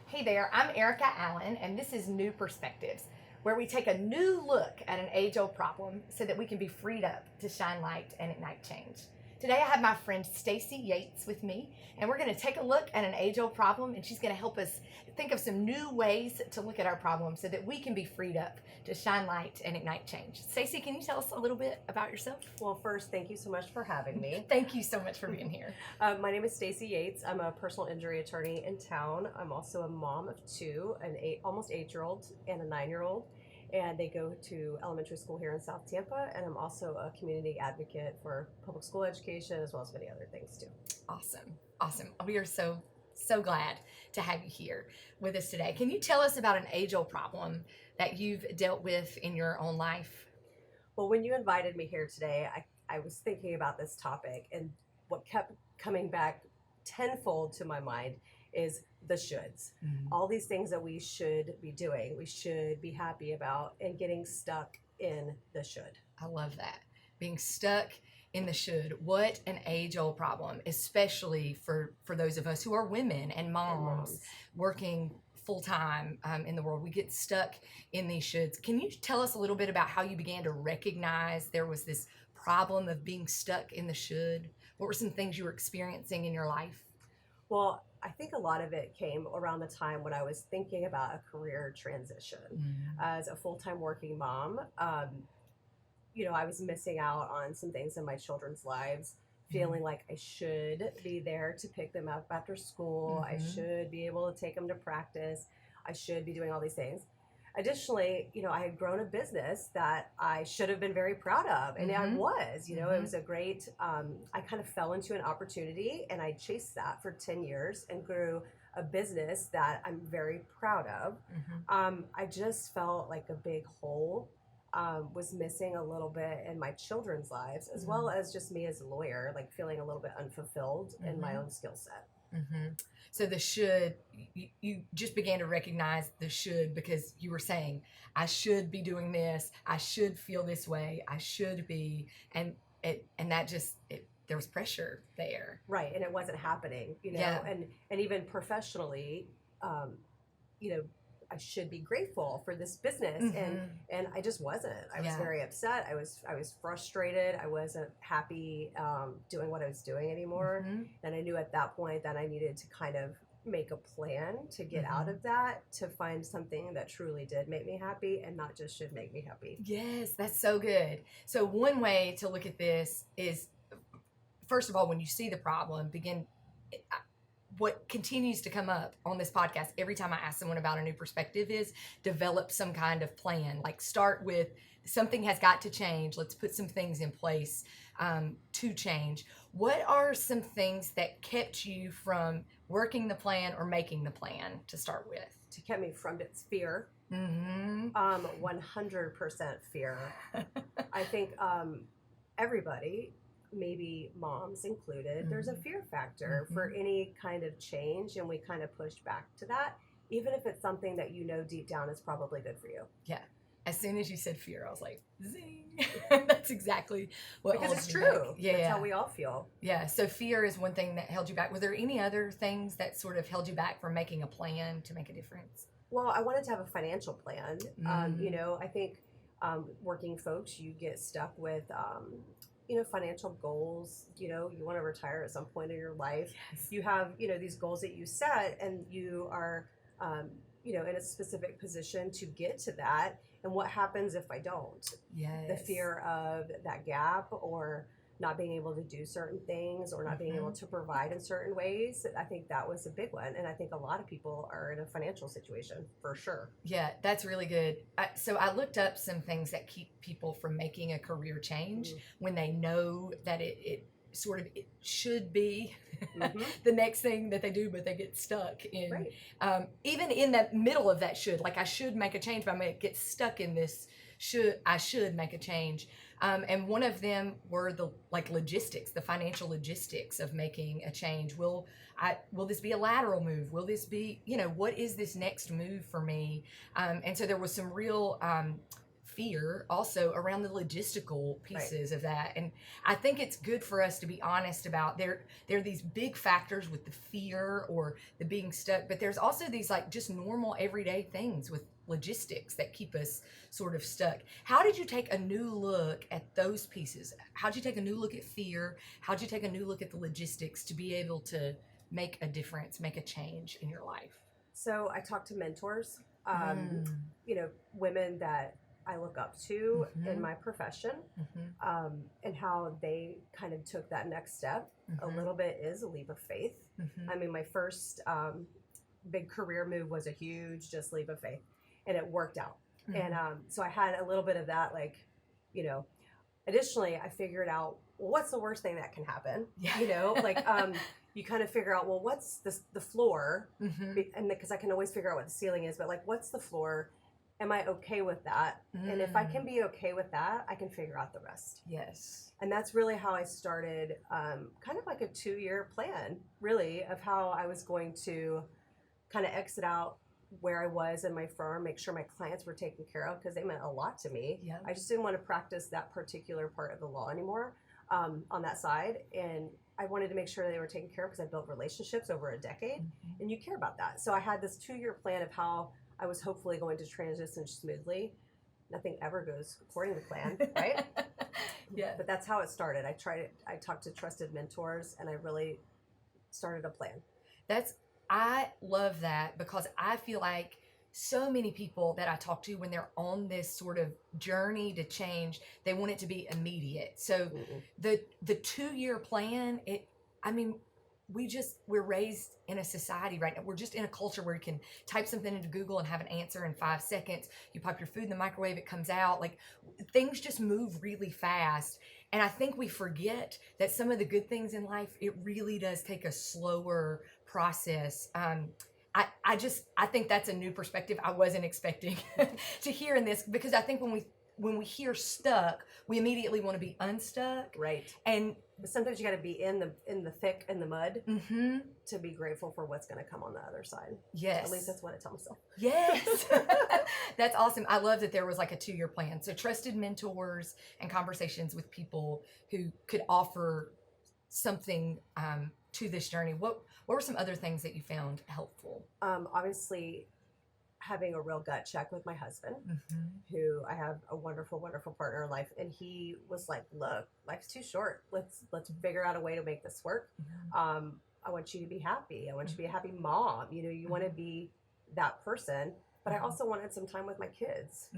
Hey there, I'm Erica Allen, and this is New Perspectives, where we take a new look at an age-old problem so that we can be freed up to shine light and ignite change. Today I have my friend Stacey Yates with me, and we're going to take a look at an age-old problem, and she's going to help us think of some new ways to look at our problem so that we can be freed up to shine light and ignite change. Stacey, can you tell us a little bit about yourself? Well, first, thank you so much for having me. Thank you so much for being here. My name is Stacey Yates. I'm a personal injury attorney in town. I'm also a mom of two, almost 8-year-old and a 9-year-old. And they go to elementary school here in South Tampa. And I'm also a community advocate for public school education as well as many other things too. Awesome. We are so glad to have you here with us today. Can you tell us about an age-old problem that you've dealt with in your own life? Well, when you invited me here today, I was thinking about this topic, and what kept coming back tenfold to my mind is the shoulds. All these things that we should be doing, we should be happy about, and getting stuck in the should. I love that. Being stuck in the should. What an age-old problem, especially for those of us who are women and moms working full-time in the world. We get stuck in these shoulds. Can you tell us a little bit about how you began to recognize there was this problem of being stuck in the should? What were some things you were experiencing in your life? Well, I think a lot of it came around the time when I was thinking about a career transition. As a full-time working mom, I was missing out on some things in my children's lives, feeling like I should be there to pick them up after school. I should be able to take them to practice. I should be doing all these things. Additionally, I had grown a business that I should have been very proud of. And I was, it was a great, I kind of fell into an opportunity and I chased that for 10 years and grew a business that I'm very proud of. I just felt like a big hole was missing a little bit in my children's lives, as well as just me as a lawyer, like feeling a little bit unfulfilled in my own skill set. So the should, you just began to recognize the should because you were saying, I should be doing this, I should feel this way, I should be, and that just, there was pressure there. Right, and it wasn't happening, and even professionally, I should be grateful for this business, and I just wasn't. I was very upset. I was frustrated. I wasn't happy doing what I was doing anymore, and I knew at that point that I needed to kind of make a plan to get out of that, to find something that truly did make me happy and not just should make me happy. Yes, that's so good. So one way to look at this is, first of all, when you see the problem, what continues to come up on this podcast every time I ask someone about a new perspective is develop some kind of plan. Like start with something has got to change. Let's put some things in place to change. What are some things that kept you from working the plan or making the plan to start with? To keep me from its fear. 100% fear. I think everybody, maybe moms included, there's a fear factor for any kind of change, and we kind of pushed back to that, even if it's something that deep down is probably good for you. Yeah. As soon as you said fear, I was like, zing. That's exactly what because it's true. Back. Yeah, that's how we all feel. Yeah. So fear is one thing that held you back. Were there any other things that sort of held you back from making a plan to make a difference? Well, I wanted to have a financial plan. I think working folks, you get stuck with financial goals. You want to retire at some point in your life. Yes. You have, these goals that you set, and you are, in a specific position to get to that. And what happens if I don't? Yes. The fear of that gap, or not being able to do certain things, or not being able to provide in certain ways. I think that was a big one. And I think a lot of people are in a financial situation for sure. Yeah, that's really good. So I looked up some things that keep people from making a career change when they know that it should be the next thing that they do, but they get stuck in, even in the middle of that should, like I should make a change, but I may get stuck in this I should make a change. And one of them were the logistics, the financial logistics of making a change. Will this be a lateral move? Will this be, what is this next move for me? And so there was some real fear also around the logistical pieces of that. And I think it's good for us to be honest about there are these big factors with the fear or the being stuck, but there's also these like just normal everyday things with logistics that keep us sort of stuck. How did you take a new look at those pieces? How'd you take a new look at fear? How'd you take a new look at the logistics to be able to make a difference, make a change in your life? So I talked to mentors, women that I look up to in my profession, and how they kind of took that next step. A little bit is a leap of faith. I mean, my first big career move was a huge just leap of faith, and it worked out. And so I had a little bit of that, like, additionally, I figured out, well, what's the worst thing that can happen? You kind of figure out, well, what's the floor? And because I can always figure out what the ceiling is, but like, what's the floor? Am I okay with that? And if I can be okay with that, I can figure out the rest. Yes. And that's really how I started, kind of like a 2-year plan, really, of how I was going to kind of exit out where I was in my firm, make sure my clients were taken care of, because they meant a lot to me. Yeah. I just didn't want to practice that particular part of the law anymore, on that side. And I wanted to make sure they were taken care of because I built relationships over a decade, and you care about that. So I had this 2-year plan of how I was hopefully going to transition smoothly. Nothing ever goes according to plan, right? Yeah. But that's how it started. I talked to trusted mentors, and I really started a plan. I love that, because I feel like so many people that I talk to, when they're on this sort of journey to change, they want it to be immediate. So the 2-year plan, we're raised in a society right now. We're just in a culture where you can type something into Google and have an answer in 5 seconds. You pop your food in the microwave, it comes out. Like, things just move really fast. And I think we forget that some of the good things in life, it really does take a slower process. I think that's a new perspective I wasn't expecting to hear in this, because I think when we hear stuck, we immediately want to be unstuck. Right. But sometimes you got to be in the thick, in the mud, to be grateful for what's going to come on the other side. Yes. At least that's what I tell myself. Yes. That's awesome. I love that there was like a 2-year plan. So trusted mentors and conversations with people who could offer something to this journey. What were some other things that you found helpful? Obviously, having a real gut check with my husband, who I have a wonderful, wonderful partner in life. And he was like, look, life's too short. Let's figure out a way to make this work. I want you to be happy. I want you to be a happy mom. You want to be that person, but I also wanted some time with my kids.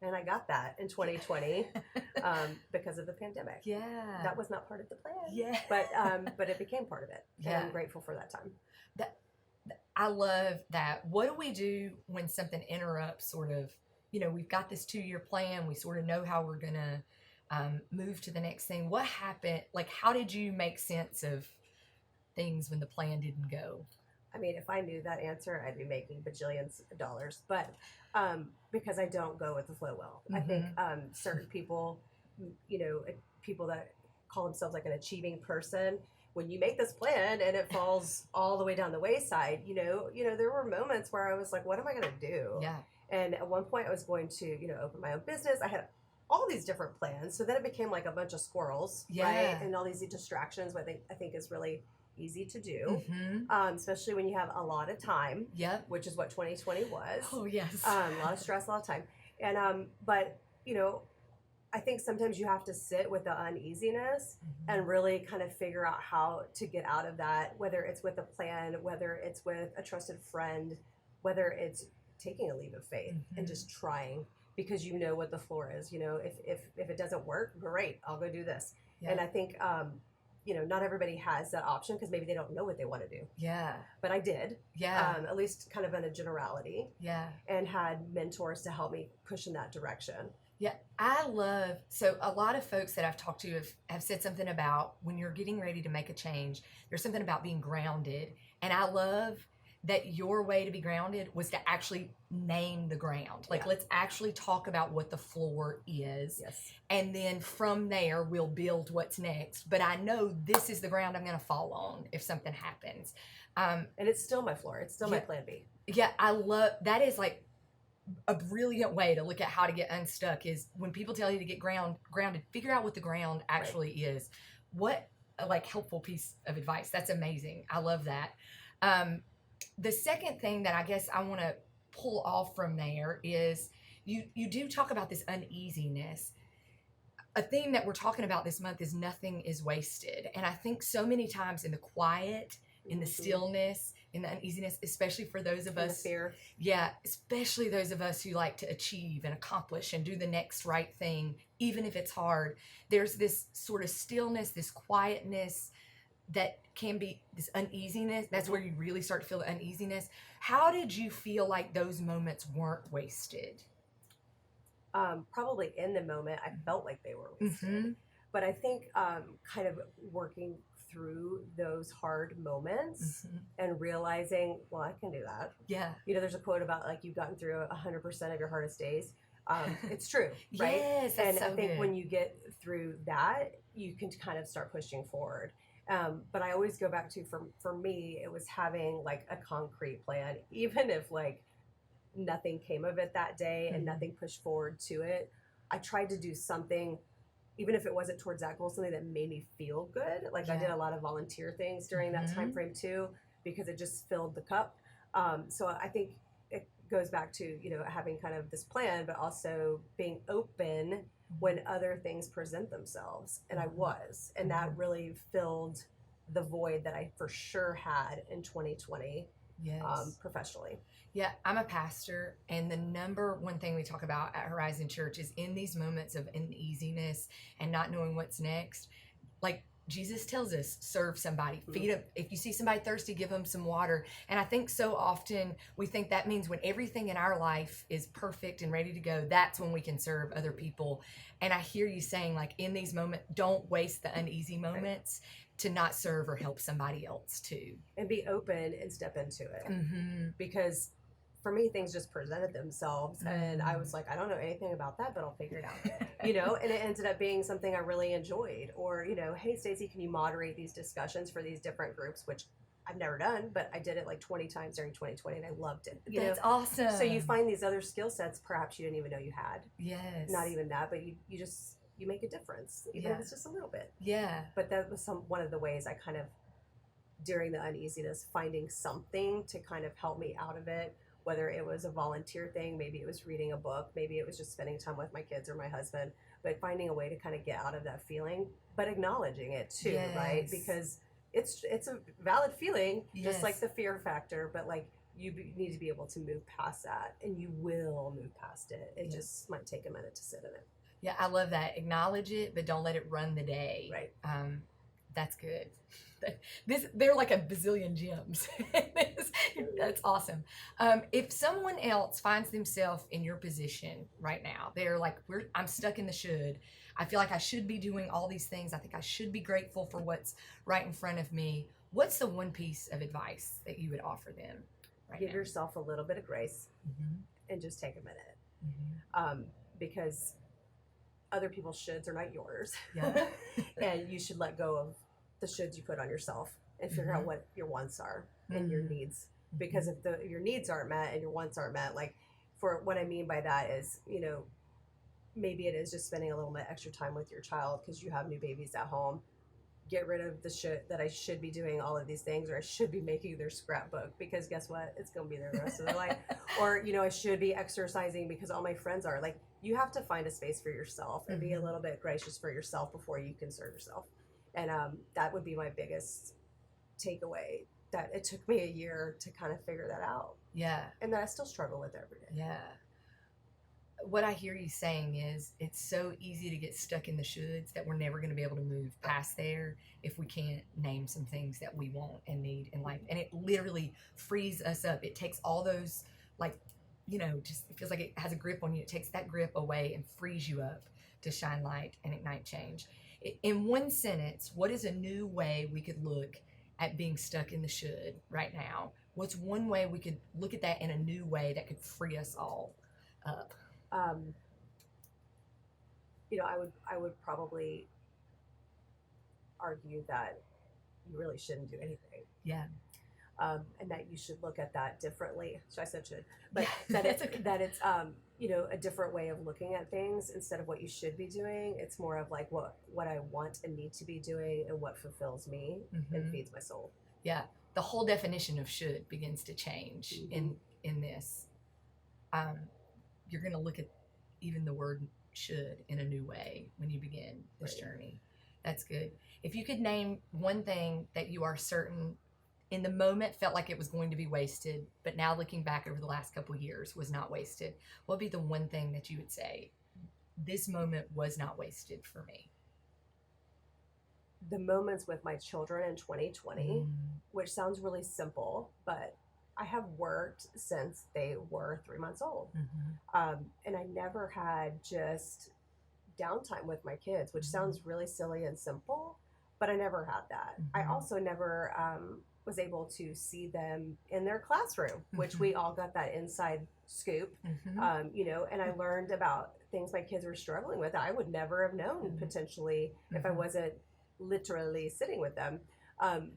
And I got that in 2020 because of the pandemic. Yeah. That was not part of the plan. Yeah. But it became part of it. Yeah. And I'm grateful for that time. I love that. What do we do when something interrupts sort of, we've got this 2-year plan. We sort of know how we're going to move to the next thing. What happened? Like, how did you make sense of things when the plan didn't go? I mean, if I knew that answer, I'd be making bajillions of dollars. But because I don't go with the flow well. I think certain people, people that call themselves like an achieving person, when you make this plan and it falls all the way down the wayside, there were moments where I was like, what am I going to do? Yeah. And at one point I was going to, open my own business. I had all these different plans. So then it became like a bunch of squirrels, right? And all these distractions, what I think is really easy to do, especially when you have a lot of time, which is what 2020 was. Oh, yes. A lot of stress, a lot of time. And, but, I think sometimes you have to sit with the uneasiness and really kind of figure out how to get out of that, whether it's with a plan, whether it's with a trusted friend, whether it's taking a leap of faith and just trying, because you know what the floor is. If it doesn't work, great, I'll go do this. Yeah. And I think, not everybody has that option because maybe they don't know what they want to do. Yeah. But I did. Yeah. At least kind of in a generality. Yeah. And had mentors to help me push in that direction. Yeah, so a lot of folks that I've talked to have said something about when you're getting ready to make a change, there's something about being grounded. And I love that your way to be grounded was to actually name the ground. Like, let's actually talk about what the floor is. Yes. And then from there, we'll build what's next. But I know this is the ground I'm going to fall on if something happens. And it's still my floor. It's still my plan B. Yeah, I love, that is like, a brilliant way to look at how to get unstuck is when people tell you to get grounded, figure out what the ground actually is. What a like helpful piece of advice. That's amazing. I love that. The second thing that I guess I want to pull off from there is you do talk about this uneasiness. A theme that we're talking about this month is nothing is wasted. And I think so many times in the quiet, in the stillness, in the uneasiness, especially for those of us, the fear. Yeah, especially those of us who like to achieve and accomplish and do the next right thing, even if it's hard, there's this sort of stillness, this quietness that can be this uneasiness. That's where you really start to feel the uneasiness. How did you feel like those moments weren't wasted? Probably in the moment, I felt like they were wasted. But I think kind of working through those hard moments and realizing, well, I can do that. Yeah. There's a quote about like you've gotten through 100% of your hardest days. It's true, right? Yes, and so I think good. when you get through that, you can kind of start pushing forward. But I always go back to, for me, it was having like a concrete plan, even if like nothing came of it that day and nothing pushed forward to it. I tried to do something, even if it wasn't towards that goal, something that made me feel good. Like I did a lot of volunteer things during that time frame too, because it just filled the cup. So I think it goes back to, having kind of this plan, but also being open when other things present themselves. And I was, and that really filled the void that I for sure had in 2020. Yes. Professionally. Yeah, I'm a pastor, and the number one thing we talk about at Horizon Church is in these moments of uneasiness and not knowing what's next, like Jesus tells us, serve somebody, feed them. If you see somebody thirsty, give them some water. And I think so often we think that means when everything in our life is perfect and ready to go, that's when we can serve other people. And I hear you saying, like, in these moments, don't waste the uneasy moments to not serve or help somebody else too. And be open and step into it. Because for me, things just presented themselves, and I was like, I don't know anything about that, but I'll figure it out, and it ended up being something I really enjoyed. Or, hey, Stacey, can you moderate these discussions for these different groups, which I've never done, but I did it like 20 times during 2020 and I loved it. That's awesome. So you find these other skill sets perhaps you didn't even know you had. Yes. Not even that, but you make a difference, even if it's just a little bit. Yeah. But that was one of the ways I kind of, during the uneasiness, finding something to kind of help me out of it, whether it was a volunteer thing, maybe it was reading a book, maybe it was just spending time with my kids or my husband, but finding a way to kind of get out of that feeling, but acknowledging it too, right? Because it's a valid feeling, just like the fear factor, but like you need to be able to move past that, and you will move past it. It just might take a minute to sit in it. Yeah, I love that. Acknowledge it, but don't let it run the day. Right. That's good. They're like a bazillion gems. That's awesome. If someone else finds themselves in your position right now, they're like, I'm stuck in the should. I feel like I should be doing all these things. I think I should be grateful for what's right in front of me. What's the one piece of advice that you would offer them right Give now? yourself a little bit of grace and just take a minute. Because other people's shoulds are not yours. Yeah. And you should let go of the shoulds you put on yourself and figure out what your wants are and your needs. Because if your needs aren't met and your wants aren't met, like, for what I mean by that is, maybe it is just spending a little bit extra time with your child because you have new babies at home. Get rid of the shit that I should be doing all of these things, or I should be making their scrapbook, because guess what? It's going to be there the rest of their life. Or, I should be exercising because all my friends are. Like, you have to find a space for yourself and be a little bit gracious for yourself before you can serve yourself. And that would be my biggest takeaway, that it took me a year to kind of figure that out. Yeah. And that I still struggle with every day. Yeah. What I hear you saying is it's so easy to get stuck in the shoulds that we're never going to be able to move past there if we can't name some things that we want and need in life. And it literally frees us up. It takes all those, like, just it feels like it has a grip on you. It takes that grip away and frees you up to shine light and ignite change. In one sentence, what is a new way we could look at being stuck in the should right now? What's one way we could look at that in a new way that could free us all up? I would probably argue that you really shouldn't do anything. Yeah. and that you should look at that differently. So I said should, but Yeah, that it's that's okay. that it's a different way of looking at things instead of what you should be doing. It's more of like what I want and need to be doing and what fulfills me and feeds my soul. Yeah, the whole definition of should begins to change in this. You're going to look at even the word should in a new way when you begin this journey. That's good. If you could name one thing that you are certain in the moment felt like it was going to be wasted, but now looking back over the last couple of years was not wasted, what would be the one thing that you would say, this moment was not wasted for me? The moments with my children in 2020, which sounds really simple, but I have worked since they were 3 months old. And I never had just downtime with my kids, which sounds really silly and simple, but I never had that. I also never was able to see them in their classroom, which we all got that inside scoop, and I learned about things my kids were struggling with that I would never have known potentially if I wasn't literally sitting with them.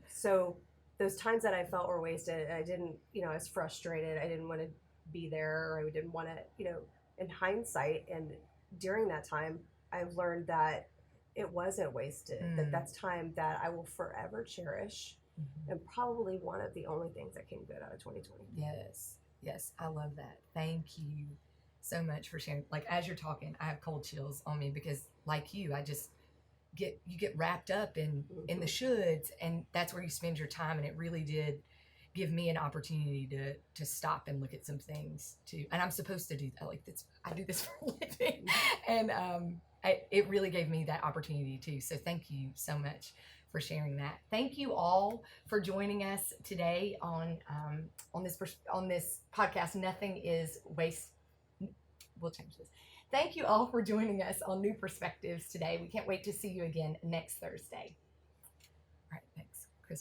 So those times that I felt were wasted, I didn't, I was frustrated. I didn't want to be there, or I didn't want to, in hindsight. And during that time, I've learned that it wasn't wasted, that's time that I will forever cherish, and probably one of the only things that came good out of 2020. Yes, I love that. Thank you so much for sharing. Like, as you're talking, I have cold chills on me because, like you, I just get wrapped up in the shoulds, and that's where you spend your time. And it really did give me an opportunity to stop and look at some things too. And I'm supposed to do that. Like, I do this for a living, and it really gave me that opportunity too. So thank you so much for sharing that. Thank you all for joining us today on this podcast. Nothing is waste. We'll change this. Thank you all for joining us on New Perspectives today. We can't wait to see you again next Thursday. All right.